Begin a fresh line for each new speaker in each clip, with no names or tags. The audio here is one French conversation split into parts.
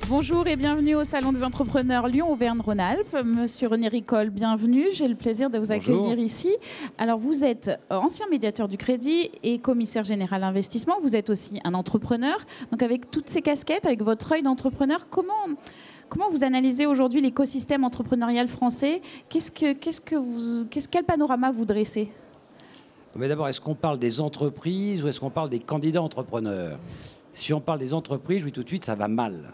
Bonjour et bienvenue au Salon des entrepreneurs Lyon-Auvergne-Rhône-Alpes. Monsieur René Ricol, bienvenue. J'ai le plaisir de vous accueillir ici. Alors, vous êtes ancien médiateur du crédit et commissaire général investissement. Vous êtes aussi un entrepreneur. Donc, avec toutes ces casquettes, avec votre œil d'entrepreneur, comment vous analysez aujourd'hui l'écosystème entrepreneurial français? Quel panorama vous dressez?
Mais d'abord, est-ce qu'on parle des entreprises ou est-ce qu'on parle des candidats entrepreneurs? Si on parle des entreprises, je vous dis tout de suite, ça va mal.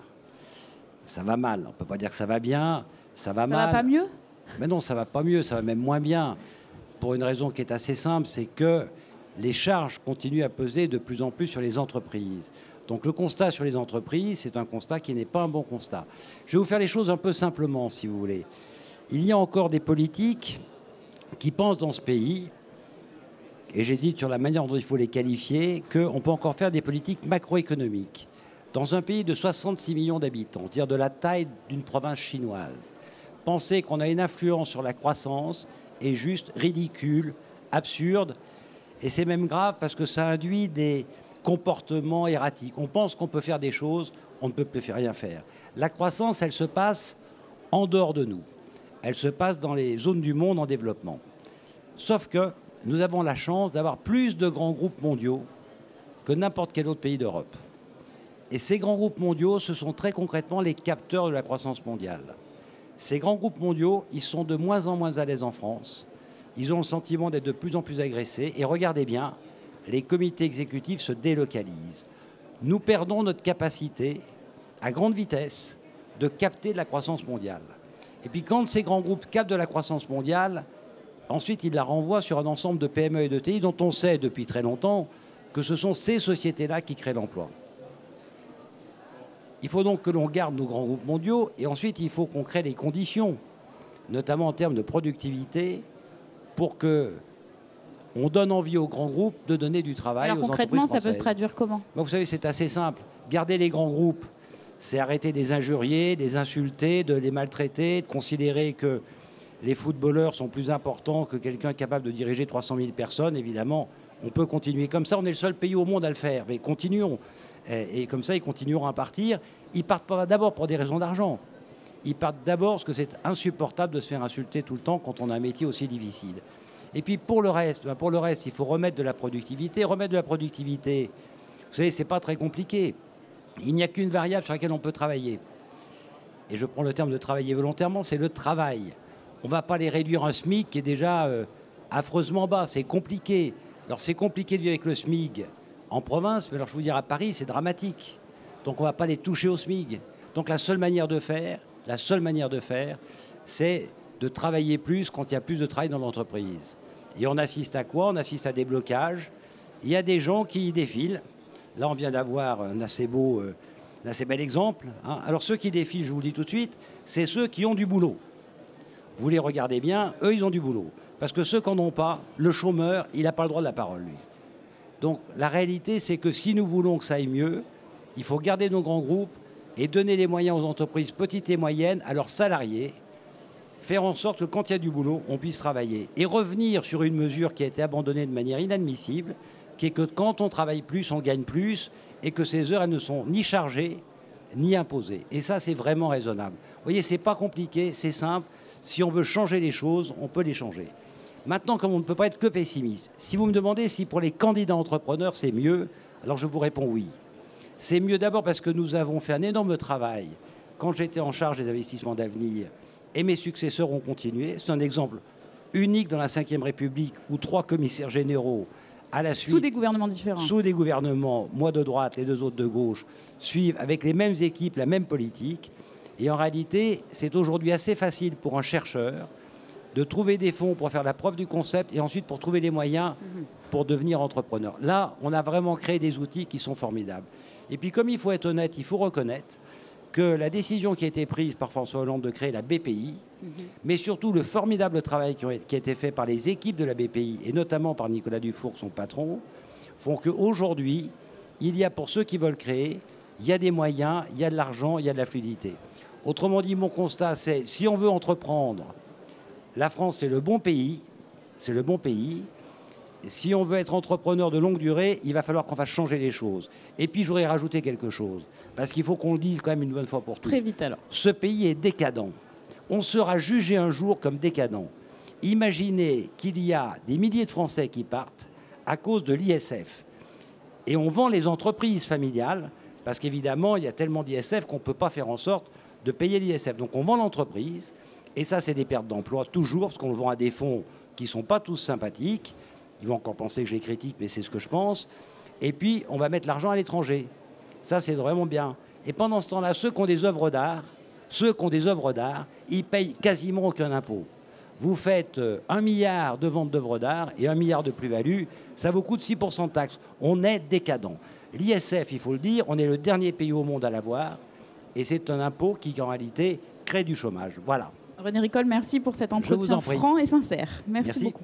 Ça va mal. On ne peut pas dire que ça va bien. Ça va mal.
Ça va pas mieux?
Mais non, ça va pas mieux. Ça va même moins bien. Pour une raison qui est assez simple, c'est que les charges continuent à peser de plus en plus sur les entreprises. Donc le constat sur les entreprises, c'est un constat qui n'est pas un bon constat. Je vais vous faire les choses un peu simplement, si vous voulez. Il y a encore des politiques qui pensent dans ce pays, et j'hésite sur la manière dont il faut les qualifier, qu'on peut encore faire des politiques macroéconomiques. Dans un pays de 66 millions d'habitants, c'est-à-dire de la taille d'une province chinoise, penser qu'on a une influence sur la croissance est juste ridicule, absurde, et c'est même grave parce que ça induit des comportements erratiques. On pense qu'on peut faire des choses, on ne peut plus rien faire. La croissance, elle se passe en dehors de nous. Elle se passe dans les zones du monde en développement. Sauf que nous avons la chance d'avoir plus de grands groupes mondiaux que n'importe quel autre pays d'Europe. Et ces grands groupes mondiaux, ce sont très concrètement les capteurs de la croissance mondiale. Ces grands groupes mondiaux, ils sont de moins en moins à l'aise en France. Ils ont le sentiment d'être de plus en plus agressés. Et regardez bien, les comités exécutifs se délocalisent. Nous perdons notre capacité, à grande vitesse, de capter de la croissance mondiale. Et puis quand ces grands groupes captent de la croissance mondiale, ensuite ils la renvoient sur un ensemble de PME et de TI dont on sait depuis très longtemps que ce sont ces sociétés-là qui créent l'emploi. Il faut donc que l'on garde nos grands groupes mondiaux et ensuite il faut qu'on crée les conditions, notamment en termes de productivité, pour qu'on donne envie aux grands groupes de donner du travail aux entreprises françaises.
Alors concrètement, ça peut se traduire comment?
Vous savez, c'est assez simple. Garder les grands groupes, c'est arrêter de les injurier, de les insulter, de les maltraiter, de considérer que les footballeurs sont plus importants que quelqu'un capable de diriger 300 000 personnes. Évidemment, on peut continuer comme ça. On est le seul pays au monde à le faire. Mais continuons. Et comme ça, ils continueront à partir. Ils partent pas d'abord pour des raisons d'argent. Ils partent d'abord parce que c'est insupportable de se faire insulter tout le temps quand on a un métier aussi difficile. Et puis pour le reste, il faut remettre de la productivité. Remettre de la productivité, vous savez, c'est pas très compliqué. Il n'y a qu'une variable sur laquelle on peut travailler. Et je prends le terme de travailler volontairement, c'est le travail. On ne va pas les réduire à un SMIC qui est déjà affreusement bas. C'est compliqué. Alors c'est compliqué de vivre avec le SMIC en province, mais alors je vous dire à Paris, c'est dramatique. Donc on ne va pas les toucher au SMIC. Donc la seule manière de faire, c'est de travailler plus quand il y a plus de travail dans l'entreprise. Et on assiste à quoi? On assiste à des blocages. Il y a des gens qui défilent. Là, on vient d'avoir un assez bel exemple. Hein. Alors ceux qui défilent, je vous le dis tout de suite, c'est ceux qui ont du boulot. Vous les regardez bien, eux, ils ont du boulot. Parce que ceux qui n'en ont pas, le chômeur, il n'a pas le droit de la parole, lui. Donc la réalité, c'est que si nous voulons que ça aille mieux, il faut garder nos grands groupes et donner les moyens aux entreprises petites et moyennes, à leurs salariés, faire en sorte que quand il y a du boulot, on puisse travailler. Et revenir sur une mesure qui a été abandonnée de manière inadmissible, qui est que quand on travaille plus, on gagne plus, et que ces heures, elles ne sont ni chargées, ni imposées. Et ça, c'est vraiment raisonnable. Vous voyez, c'est pas compliqué, c'est simple. Si on veut changer les choses, on peut les changer. Maintenant, comme on ne peut pas être que pessimiste, si vous me demandez si pour les candidats entrepreneurs, c'est mieux, alors je vous réponds oui. C'est mieux d'abord parce que nous avons fait un énorme travail quand j'étais en charge des investissements d'avenir et mes successeurs ont continué. C'est un exemple unique dans la Ve République où 3 commissaires généraux à la suite...
Sous des gouvernements différents.
Sous des gouvernements, moi de droite, les 2 autres de gauche, suivent avec les mêmes équipes la même politique. Et en réalité, c'est aujourd'hui assez facile pour un chercheur de trouver des fonds pour faire la preuve du concept et ensuite pour trouver les moyens pour devenir entrepreneur. Là, on a vraiment créé des outils qui sont formidables. Et puis, comme il faut être honnête, il faut reconnaître que la décision qui a été prise par François Hollande de créer la BPI, mais surtout le formidable travail qui a été fait par les équipes de la BPI, et notamment par Nicolas Dufour, son patron, font qu'aujourd'hui, il y a pour ceux qui veulent créer, il y a des moyens, il y a de l'argent, il y a de la fluidité. Autrement dit, mon constat, c'est si on veut entreprendre, la France, c'est le bon pays, si on veut être entrepreneur de longue durée, il va falloir qu'on fasse changer les choses. Et puis, je voudrais rajouter quelque chose, parce qu'il faut qu'on le dise quand même une bonne fois pour toutes.
Très vite alors.
Ce pays est décadent. On sera jugé un jour comme décadent. Imaginez qu'il y a des milliers de Français qui partent à cause de l'ISF. Et on vend les entreprises familiales, parce qu'évidemment, il y a tellement d'ISF qu'on ne peut pas faire en sorte de payer l'ISF. Donc on vend l'entreprise, et ça, c'est des pertes d'emploi, toujours, parce qu'on le vend à des fonds qui ne sont pas tous sympathiques. Ils vont encore penser que je les critique, mais c'est ce que je pense. Et puis, on va mettre l'argent à l'étranger. Ça, c'est vraiment bien. Et pendant ce temps-là, ceux qui ont des œuvres d'art, ils payent quasiment aucun impôt. Vous faites 1 milliard de ventes d'œuvres d'art et 1 milliard de plus-value, ça vous coûte 6% de taxes. On est décadent. L'ISF, il faut le dire, on est le dernier pays au monde à l'avoir. Et c'est un impôt qui, en réalité, crée du chômage. Voilà.
René Ricol, merci pour cet entretien franc et sincère. Merci beaucoup.